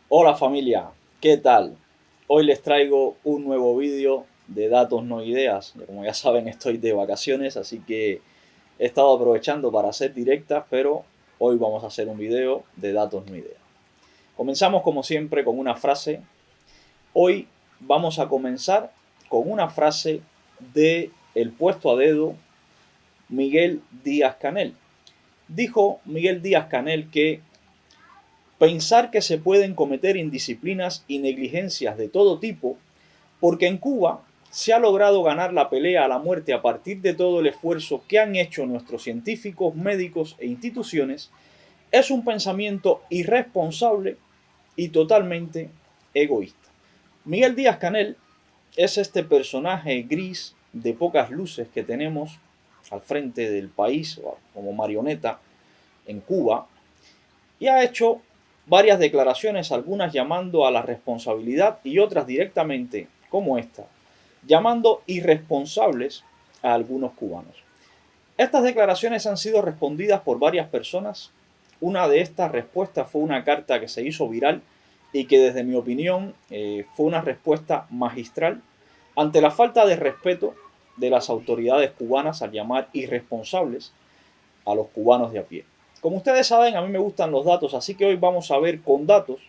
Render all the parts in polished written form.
Hola familia, ¿qué tal? Hoy les traigo un nuevo vídeo de datos no ideas. Como ya saben, estoy de vacaciones, así que he estado aprovechando para hacer directas, pero hoy vamos a hacer un vídeo de datos no ideas. Comenzamos como siempre con una frase. Hoy vamos a comenzar con una frase de el puesto a dedo Miguel Díaz-Canel. Dijo Miguel Díaz-Canel que pensar que se pueden cometer indisciplinas y negligencias de todo tipo, porque en Cuba se ha logrado ganar la pelea a la muerte a partir de todo el esfuerzo que han hecho nuestros científicos, médicos e instituciones, es un pensamiento irresponsable y totalmente egoísta. Miguel Díaz-Canel es este personaje gris de pocas luces que tenemos al frente del país como marioneta en Cuba, y ha hecho varias declaraciones, algunas llamando a la responsabilidad y otras directamente, como esta, llamando irresponsables a algunos cubanos. Estas declaraciones han sido respondidas por varias personas. Una de estas respuestas fue una carta que se hizo viral y que desde mi opinión fue una respuesta magistral ante la falta de respeto de las autoridades cubanas al llamar irresponsables a los cubanos de a pie. Como ustedes saben, a mí me gustan los datos, así que hoy vamos a ver con datos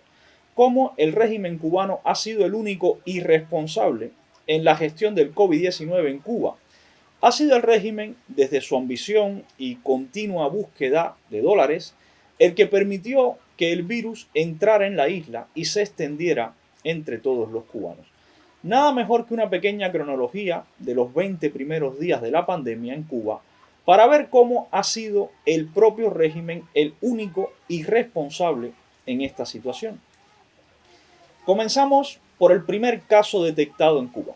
cómo el régimen cubano ha sido el único irresponsable en la gestión del COVID-19 en Cuba. Ha sido el régimen, desde su ambición y continua búsqueda de dólares, el que permitió que el virus entrara en la isla y se extendiera entre todos los cubanos. Nada mejor que una pequeña cronología de los 20 primeros días de la pandemia en Cuba para ver cómo ha sido el propio régimen el único irresponsable en esta situación. Comenzamos por el primer caso detectado en Cuba.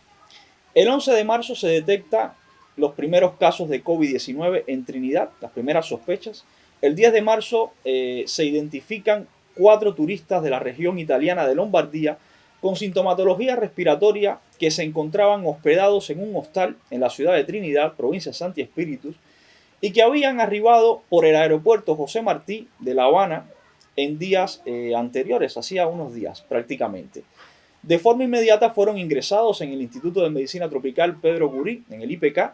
El 11 de marzo se detecta los primeros casos de COVID-19 en Trinidad, las primeras sospechas. El 10 de marzo se identifican 4 turistas de la región italiana de Lombardía con sintomatología respiratoria que se encontraban hospedados en un hostal en la ciudad de Trinidad, provincia de Santi Espíritus, y que habían arribado por el aeropuerto José Martí de La Habana en días anteriores, hacía unos días prácticamente. De forma inmediata fueron ingresados en el Instituto de Medicina Tropical Pedro Curí, en el IPK.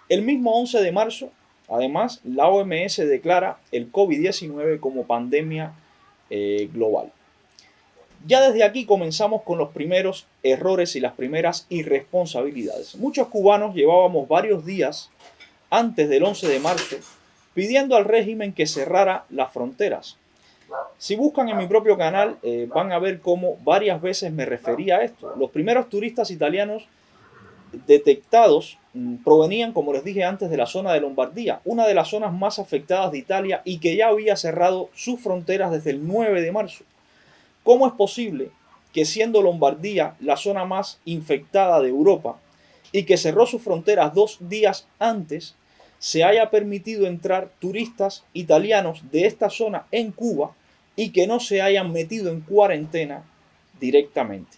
El mismo 11 de marzo, además, la OMS declara el COVID-19 como pandemia global. Ya desde aquí comenzamos con los primeros errores y las primeras irresponsabilidades. Muchos cubanos llevábamos varios días antes del 11 de marzo pidiendo al régimen que cerrara las fronteras. Si buscan en mi propio canal van a ver cómo varias veces me refería a esto. Los primeros turistas italianos detectados provenían, como les dije antes, de la zona de Lombardía, una de las zonas más afectadas de Italia y que ya había cerrado sus fronteras desde el 9 de marzo. ¿Cómo es posible que, siendo Lombardía la zona más infectada de Europa y que cerró sus fronteras 2 días antes, se haya permitido entrar turistas italianos de esta zona en Cuba y que no se hayan metido en cuarentena directamente?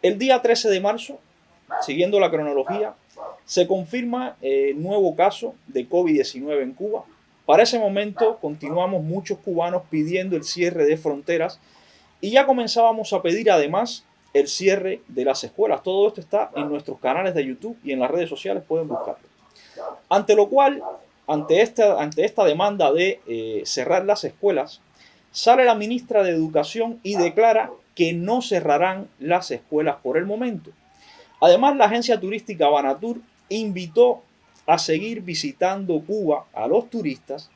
El día 13 de marzo, siguiendo la cronología, se confirma el nuevo caso de COVID-19 en Cuba. Para ese momento continuamos muchos cubanos pidiendo el cierre de fronteras y ya comenzábamos a pedir además el cierre de las escuelas. Todo esto está en nuestros canales de YouTube y en las redes sociales, pueden buscarlo. Ante lo cual, ante esta demanda de cerrar las escuelas, sale la ministra de Educación y declara que no cerrarán las escuelas por el momento. Además, la agencia turística Banatur invitó a seguir visitando Cuba a los turistas,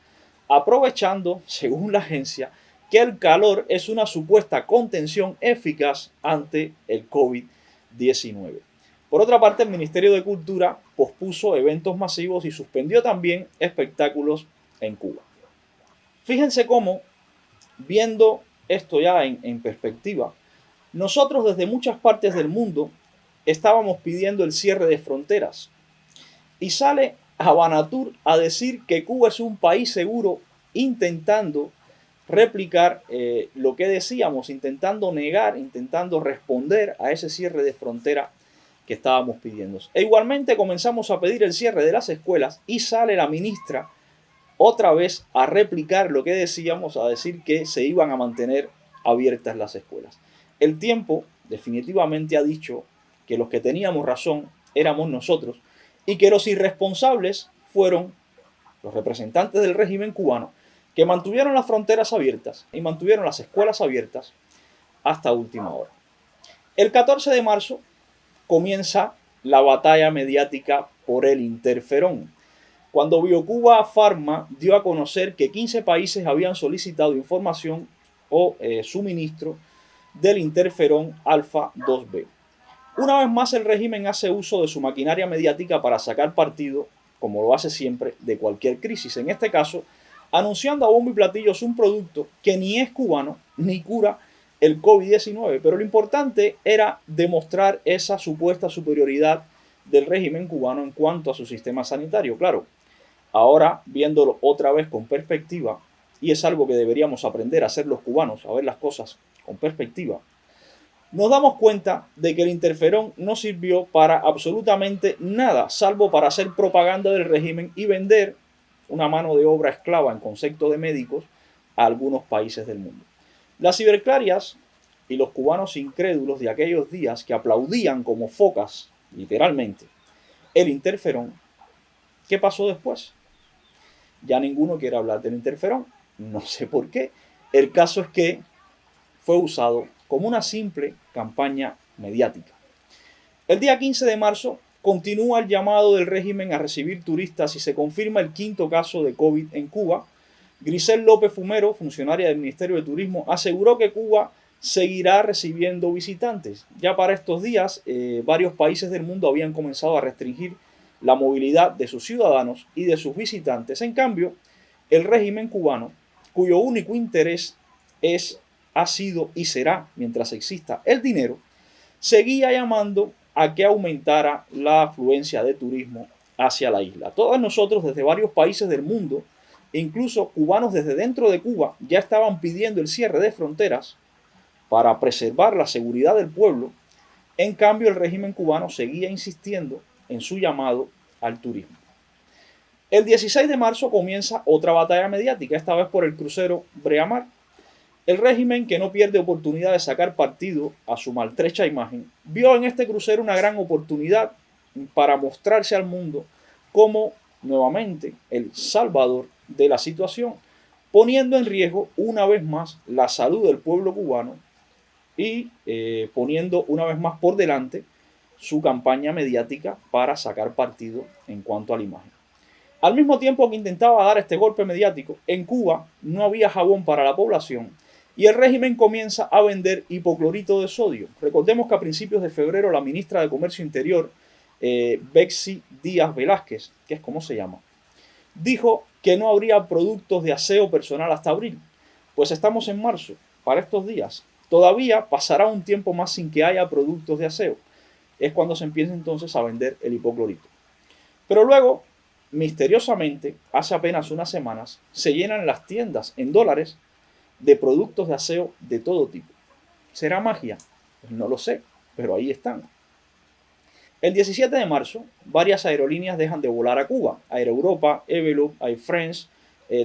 aprovechando, según la agencia, que el calor es una supuesta contención eficaz ante el COVID-19. Por otra parte, el Ministerio de Cultura pospuso eventos masivos y suspendió también espectáculos en Cuba. Fíjense cómo, viendo esto ya en perspectiva, nosotros desde muchas partes del mundo estábamos pidiendo el cierre de fronteras. Y sale Habanatur a decir que Cuba es un país seguro, intentando replicar lo que decíamos, intentando negar, intentando responder a ese cierre de frontera que estábamos pidiendo. E igualmente comenzamos a pedir el cierre de las escuelas y sale la ministra otra vez a replicar lo que decíamos, a decir que se iban a mantener abiertas las escuelas. El tiempo definitivamente ha dicho que los que teníamos razón éramos nosotros y que los irresponsables fueron los representantes del régimen cubano que mantuvieron las fronteras abiertas y mantuvieron las escuelas abiertas hasta última hora. El 14 de marzo comienza la batalla mediática por el interferón, cuando Biocuba Pharma dio a conocer que 15 países habían solicitado información o suministro del interferón alfa 2B. Una vez más, el régimen hace uso de su maquinaria mediática para sacar partido, como lo hace siempre, de cualquier crisis. En este caso, anunciando a bombo y platillos un producto que ni es cubano ni cura el COVID-19. Pero lo importante era demostrar esa supuesta superioridad del régimen cubano en cuanto a su sistema sanitario. Claro, ahora viéndolo otra vez con perspectiva, y es algo que deberíamos aprender a hacer los cubanos, a ver las cosas con perspectiva, nos damos cuenta de que el interferón no sirvió para absolutamente nada, salvo para hacer propaganda del régimen y vender una mano de obra esclava en concepto de médicos a algunos países del mundo. Las ciberclarias y los cubanos incrédulos de aquellos días que aplaudían como focas, literalmente, el interferón, ¿qué pasó después? Ya ninguno quiere hablar del interferón, no sé por qué. El caso es que fue usado como una simple campaña mediática. El día 15 de marzo continúa el llamado del régimen a recibir turistas y se confirma el quinto caso de COVID en Cuba. Grisel López Fumero, funcionaria del Ministerio de Turismo, aseguró que Cuba seguirá recibiendo visitantes. Ya para estos días, varios países del mundo habían comenzado a restringir la movilidad de sus ciudadanos y de sus visitantes. En cambio, el régimen cubano, cuyo único interés ha sido y será, mientras exista el dinero, seguía llamando a que aumentara la afluencia de turismo hacia la isla. Todos nosotros desde varios países del mundo, incluso cubanos desde dentro de Cuba, ya estaban pidiendo el cierre de fronteras para preservar la seguridad del pueblo. En cambio, el régimen cubano seguía insistiendo en su llamado al turismo. El 16 de marzo comienza otra batalla mediática, esta vez por el crucero Brea Mar. El régimen, que no pierde oportunidad de sacar partido a su maltrecha imagen, vio en este crucero una gran oportunidad para mostrarse al mundo como, nuevamente, el salvador de la situación, poniendo en riesgo una vez más la salud del pueblo cubano y poniendo una vez más por delante su campaña mediática para sacar partido en cuanto a la imagen. Al mismo tiempo que intentaba dar este golpe mediático, en Cuba no había jabón para la población y el régimen comienza a vender hipoclorito de sodio. Recordemos que a principios de febrero la ministra de Comercio Interior, Betsy Díaz Velázquez, que es como se llama, dijo que no habría productos de aseo personal hasta abril. Pues estamos en marzo, para estos días. Todavía pasará un tiempo más sin que haya productos de aseo. Es cuando se empieza entonces a vender el hipoclorito. Pero luego, misteriosamente, hace apenas unas semanas, se llenan las tiendas en dólares de productos de aseo de todo tipo. ¿Será magia? Pues no lo sé, pero ahí están. El 17 de marzo, varias aerolíneas dejan de volar a Cuba. Air Europa, Evelop, Air France,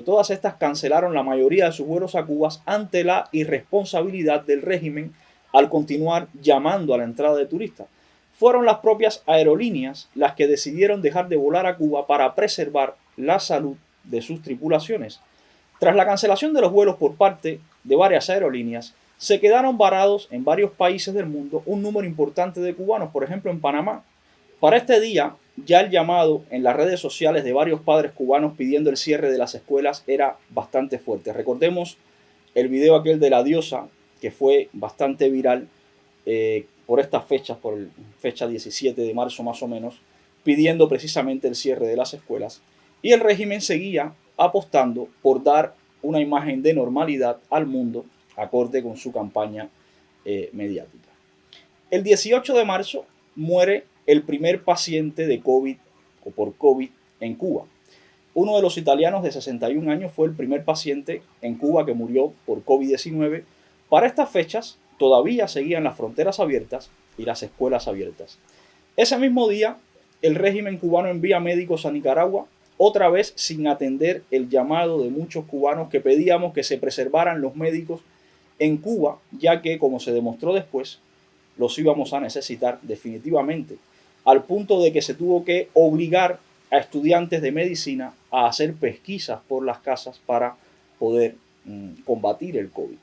todas estas cancelaron la mayoría de sus vuelos a Cuba ante la irresponsabilidad del régimen al continuar llamando a la entrada de turistas. Fueron las propias aerolíneas las que decidieron dejar de volar a Cuba para preservar la salud de sus tripulaciones. Tras la cancelación de los vuelos por parte de varias aerolíneas, se quedaron varados en varios países del mundo un número importante de cubanos, por ejemplo en Panamá. Para este día, ya el llamado en las redes sociales de varios padres cubanos pidiendo el cierre de las escuelas era bastante fuerte. Recordemos el video aquel de la diosa, que fue bastante viral por estas fechas, fecha 17 de marzo más o menos, pidiendo precisamente el cierre de las escuelas. Y el régimen seguía apostando por dar una imagen de normalidad al mundo acorde con su campaña mediática. El 18 de marzo muere el primer paciente de COVID o por COVID en Cuba. Uno de los italianos de 61 años fue el primer paciente en Cuba que murió por COVID-19. Para estas fechas todavía seguían las fronteras abiertas y las escuelas abiertas. Ese mismo día, el régimen cubano envía médicos a Nicaragua, otra vez sin atender el llamado de muchos cubanos que pedíamos que se preservaran los médicos en Cuba, ya que, como se demostró después, los íbamos a necesitar definitivamente, al punto de que se tuvo que obligar a estudiantes de medicina a hacer pesquisas por las casas para poder combatir el COVID.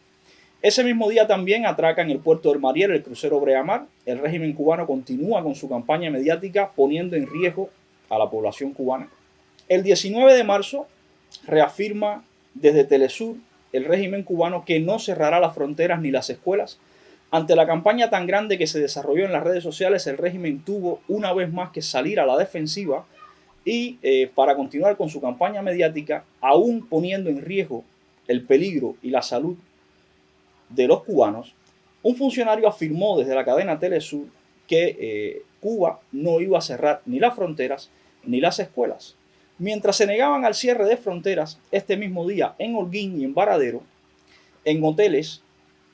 Ese mismo día también atraca en el puerto del Mariel el crucero Breamar. El régimen cubano continúa con su campaña mediática poniendo en riesgo a la población cubana. El 19 de marzo reafirma desde Telesur el régimen cubano que no cerrará las fronteras ni las escuelas. Ante la campaña tan grande que se desarrolló en las redes sociales, el régimen tuvo una vez más que salir a la defensiva y para continuar con su campaña mediática, aún poniendo en riesgo el peligro y la salud de los cubanos, un funcionario afirmó desde la cadena Telesur que Cuba no iba a cerrar ni las fronteras ni las escuelas. Mientras se negaban al cierre de fronteras, este mismo día en Holguín y en Varadero, en hoteles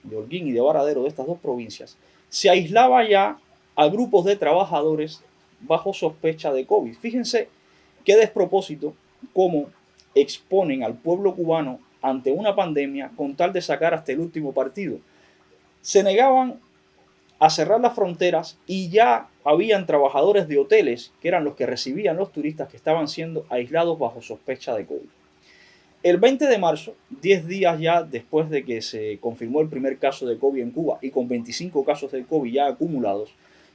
de Holguín y de Varadero de estas dos provincias, se aislaba ya a grupos de trabajadores bajo sospecha de COVID. Fíjense qué despropósito cómo exponen al pueblo cubano ante una pandemia con tal de sacar hasta el último partido. Se negaban a cerrar las fronteras y ya habían trabajadores de hoteles que eran los que recibían los turistas que estaban siendo aislados bajo sospecha de COVID. El 20 de marzo, 10 días ya después de que se confirmó el primer caso de COVID en Cuba y con 25 casos de COVID ya acumulados,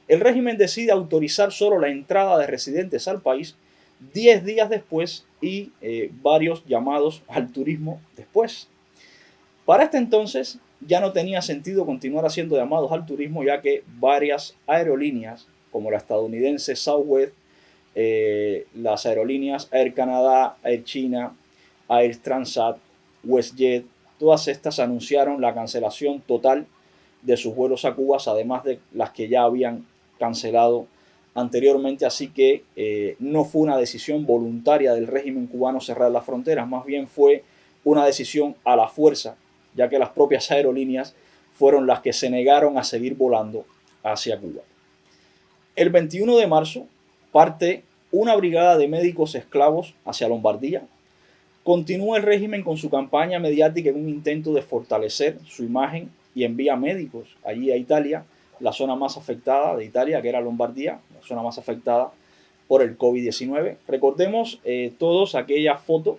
el régimen decide autorizar solo la entrada de residentes al país 10 días después y varios llamados al turismo después. Para este entonces ya no tenía sentido continuar haciendo llamados al turismo, ya que varias aerolíneas, como la estadounidense Southwest, las aerolíneas Air Canada, Air China, Air Transat, WestJet, todas estas anunciaron la cancelación total de sus vuelos a Cuba, además de las que ya habían cancelado anteriormente, así que no fue una decisión voluntaria del régimen cubano cerrar las fronteras, más bien fue una decisión a la fuerza, ya que las propias aerolíneas fueron las que se negaron a seguir volando hacia Cuba. El 21 de marzo parte una brigada de médicos esclavos hacia Lombardía. Continúa el régimen con su campaña mediática en un intento de fortalecer su imagen y envía médicos allí a Italia, la zona más afectada de Italia, que era Lombardía, la zona más afectada por el COVID-19. Recordemos todos aquella foto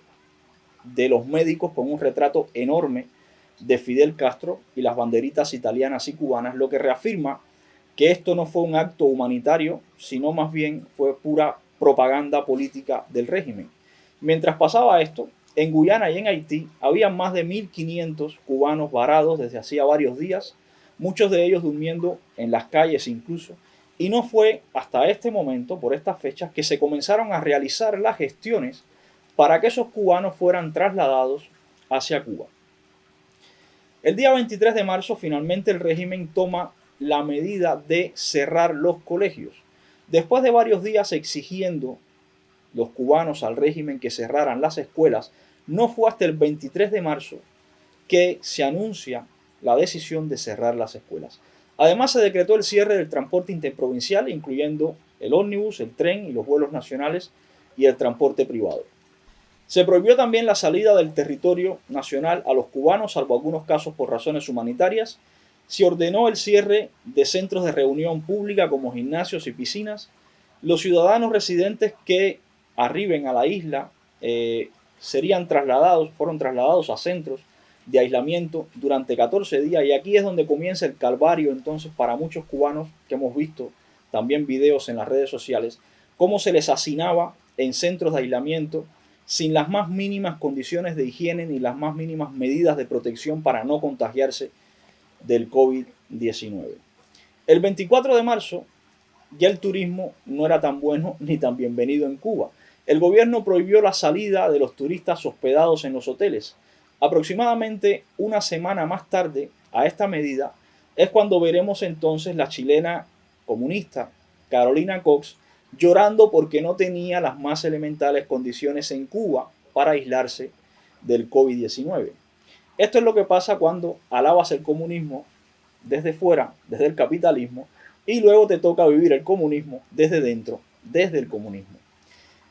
de los médicos con un retrato enorme de Fidel Castro y las banderitas italianas y cubanas, lo que reafirma que esto no fue un acto humanitario, sino más bien fue pura propaganda política del régimen. Mientras pasaba esto, en Guyana y en Haití había más de 1.500 cubanos varados desde hacía varios días, muchos de ellos durmiendo en las calles incluso, y no fue hasta este momento, por estas fechas, que se comenzaron a realizar las gestiones para que esos cubanos fueran trasladados hacia Cuba. El día 23 de marzo finalmente el régimen toma la medida de cerrar los colegios. Después de varios días exigiendo los cubanos al régimen que cerraran las escuelas, no fue hasta el 23 de marzo que se anuncia la decisión de cerrar las escuelas. Además se decretó el cierre del transporte interprovincial, incluyendo el ómnibus, el tren y los vuelos nacionales y el transporte privado. Se prohibió también la salida del territorio nacional a los cubanos, salvo algunos casos por razones humanitarias. Se ordenó el cierre de centros de reunión pública como gimnasios y piscinas. Los ciudadanos residentes que arriben a la isla fueron trasladados a centros de aislamiento durante 14 días y aquí es donde comienza el calvario entonces para muchos cubanos que hemos visto también videos en las redes sociales, cómo se les hacinaba en centros de aislamiento sin las más mínimas condiciones de higiene ni las más mínimas medidas de protección para no contagiarse del COVID-19. El 24 de marzo ya el turismo no era tan bueno ni tan bienvenido en Cuba. El gobierno prohibió la salida de los turistas hospedados en los hoteles. Aproximadamente una semana más tarde a esta medida es cuando veremos entonces la chilena comunista Carolina Cox llorando porque no tenía las más elementales condiciones en Cuba para aislarse del COVID-19. Esto es lo que pasa cuando alabas el comunismo desde fuera, desde el capitalismo, y luego te toca vivir el comunismo desde dentro, desde el comunismo.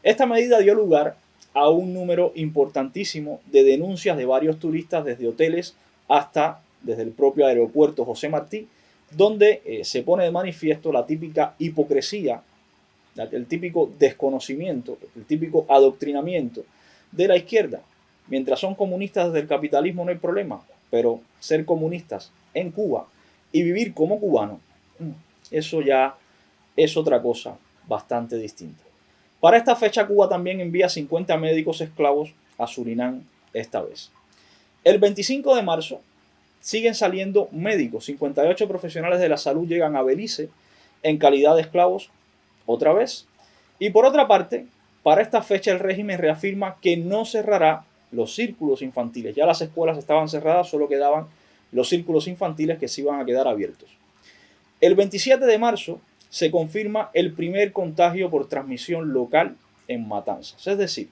Esta medida dio lugar a un número importantísimo de denuncias de varios turistas desde hoteles hasta desde el propio aeropuerto José Martí, donde se pone de manifiesto la típica hipocresía, el típico desconocimiento, el típico adoctrinamiento de la izquierda. Mientras son comunistas desde el capitalismo no hay problema, pero ser comunistas en Cuba y vivir como cubano, eso ya es otra cosa bastante distinta. Para esta fecha Cuba también envía 50 médicos esclavos a Surinam esta vez. El 25 de marzo siguen saliendo médicos, 58 profesionales de la salud llegan a Belice en calidad de esclavos otra vez. Y por otra parte, para esta fecha el régimen reafirma que no cerrará los círculos infantiles. Ya las escuelas estaban cerradas, solo quedaban los círculos infantiles que se iban a quedar abiertos. El 27 de marzo se confirma el primer contagio por transmisión local en Matanzas. Es decir,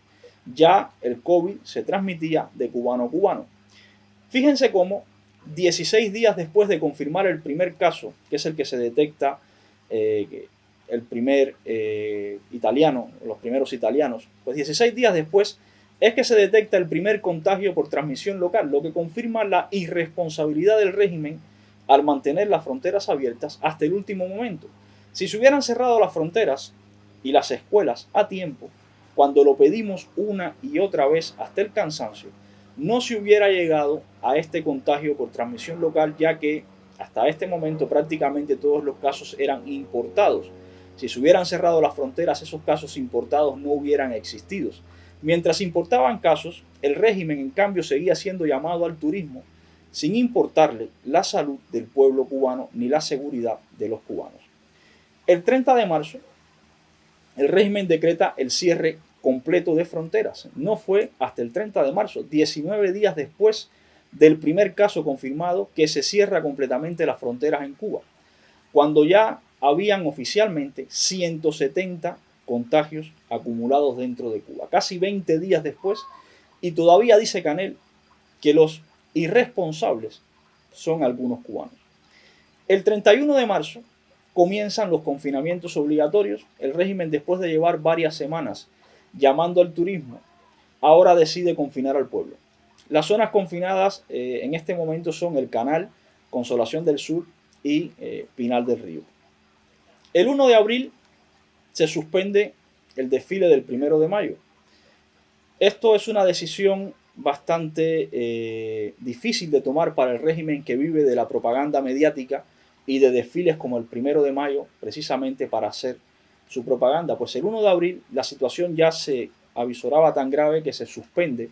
ya el COVID se transmitía de cubano a cubano. Fíjense cómo 16 días después de confirmar el primer caso, que es el que se detecta, el primer italiano, los primeros italianos, pues 16 días después es que se detecta el primer contagio por transmisión local, lo que confirma la irresponsabilidad del régimen al mantener las fronteras abiertas hasta el último momento. Si se hubieran cerrado las fronteras y las escuelas a tiempo, cuando lo pedimos una y otra vez hasta el cansancio, no se hubiera llegado a este contagio por transmisión local, ya que hasta este momento prácticamente todos los casos eran importados. Si se hubieran cerrado las fronteras, esos casos importados no hubieran existido. Mientras importaban casos, el régimen en cambio seguía siendo llamado al turismo, sin importarle la salud del pueblo cubano ni la seguridad de los cubanos. El 30 de marzo, el régimen decreta el cierre completo de fronteras. No fue hasta el 30 de marzo, 19 días después del primer caso confirmado, que se cierra completamente las fronteras en Cuba, cuando ya habían oficialmente 170 contagios acumulados dentro de Cuba, casi 20 días después, y todavía dice Canel que los irresponsables son algunos cubanos. El 31 de marzo comienzan los confinamientos obligatorios. El régimen, después de llevar varias semanas llamando al turismo, ahora decide confinar al pueblo. Las zonas confinadas en este momento son el Canal, Consolación del Sur y Pinal del Río. El 1 de abril se suspende el desfile del 1 de mayo. Esto es una decisión bastante difícil de tomar para el régimen que vive de la propaganda mediática y de desfiles como el 1 de mayo, precisamente para hacer su propaganda. Pues el 1 de abril la situación ya se avisoraba tan grave que se suspende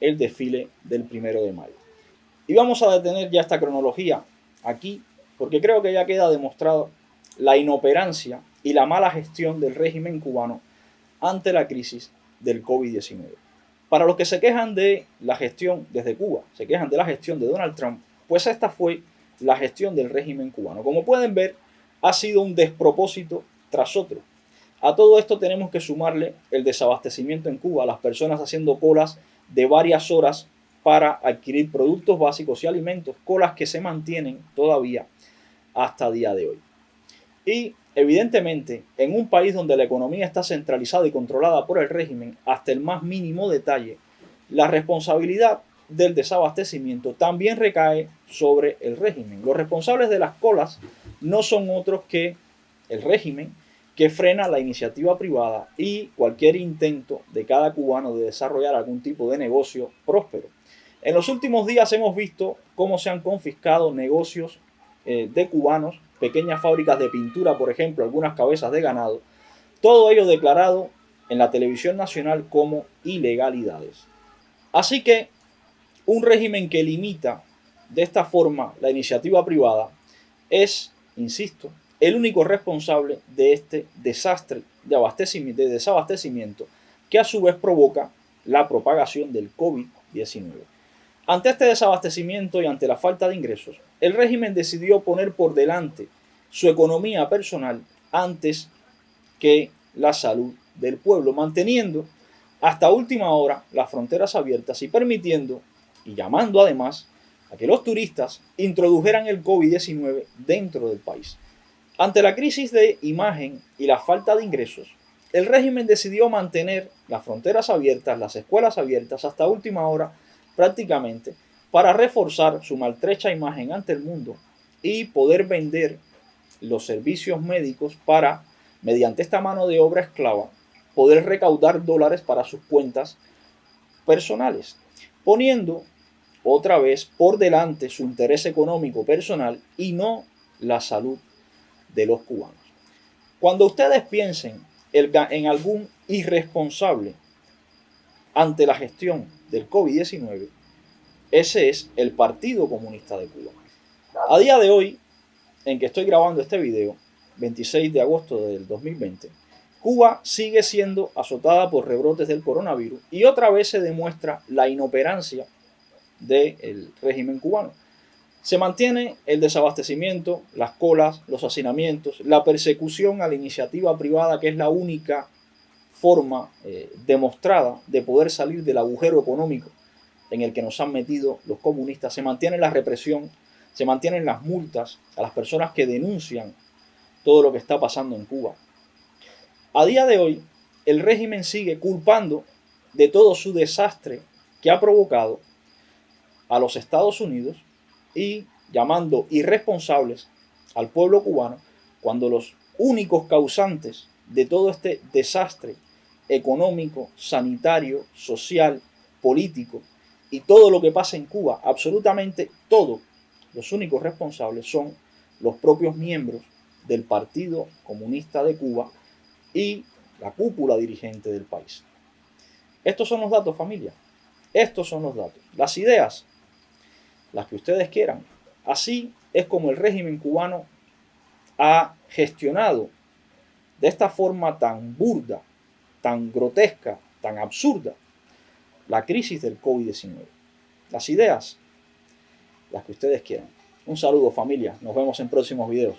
el desfile del 1 de mayo. Y vamos a detener ya esta cronología aquí, porque creo que ya queda demostrado la inoperancia y la mala gestión del régimen cubano ante la crisis del COVID-19. Para los que se quejan de la gestión desde Cuba, se quejan de la gestión de Donald Trump, pues esta fue la gestión del régimen cubano. Como pueden ver, ha sido un despropósito tras otro. A todo esto tenemos que sumarle el desabastecimiento en Cuba, las personas haciendo colas de varias horas para adquirir productos básicos y alimentos, colas que se mantienen todavía hasta el día de hoy. Y evidentemente, en un país donde la economía está centralizada y controlada por el régimen hasta el más mínimo detalle, la responsabilidad del desabastecimiento también recae sobre el régimen. Los responsables de las colas no son otros que el régimen, que frena la iniciativa privada y cualquier intento de cada cubano de desarrollar algún tipo de negocio próspero. En los últimos días hemos visto cómo se han confiscado negocios de cubanos, pequeñas fábricas de pintura, por ejemplo, algunas cabezas de ganado, todo ello declarado en la televisión nacional como ilegalidades. Así que un régimen que limita de esta forma la iniciativa privada es, insisto, el único responsable de este desastre de desabastecimiento que a su vez provoca la propagación del COVID-19. Ante este desabastecimiento y ante la falta de ingresos, el régimen decidió poner por delante su economía personal antes que la salud del pueblo, manteniendo hasta última hora las fronteras abiertas y permitiendo y llamando además a que los turistas introdujeran el COVID-19 dentro del país. Ante la crisis de imagen y la falta de ingresos, el régimen decidió mantener las fronteras abiertas, las escuelas abiertas hasta última hora prácticamente, para reforzar su maltrecha imagen ante el mundo y poder vender los servicios médicos para, mediante esta mano de obra esclava, poder recaudar dólares para sus cuentas personales, poniendo otra vez por delante su interés económico personal y no la salud de los cubanos. Cuando ustedes piensen en algún irresponsable ante la gestión del COVID-19, ese es el Partido Comunista de Cuba. A día de hoy, en que estoy grabando este video, 26 de agosto del 2020, Cuba sigue siendo azotada por rebrotes del coronavirus y otra vez se demuestra la inoperancia del régimen cubano. Se mantiene el desabastecimiento, las colas, los hacinamientos, la persecución a la iniciativa privada, que es la única forma demostrada de poder salir del agujero económico en el que nos han metido los comunistas. Se mantiene la represión, se mantienen las multas a las personas que denuncian todo lo que está pasando en Cuba. A día de hoy, el régimen sigue culpando de todo su desastre que ha provocado a los Estados Unidos y llamando irresponsables al pueblo cubano, cuando los únicos causantes de todo este desastre económico, sanitario, social, político y todo lo que pasa en Cuba, absolutamente todo, los únicos responsables son los propios miembros del Partido Comunista de Cuba y la cúpula dirigente del país. Estos son los datos, familia. Estos son los datos. Las ideas, las que ustedes quieran. Así es como el régimen cubano ha gestionado de esta forma tan burda, tan grotesca, tan absurda, la crisis del COVID-19. Las ideas, las que ustedes quieran. Un saludo, familia. Nos vemos en próximos videos.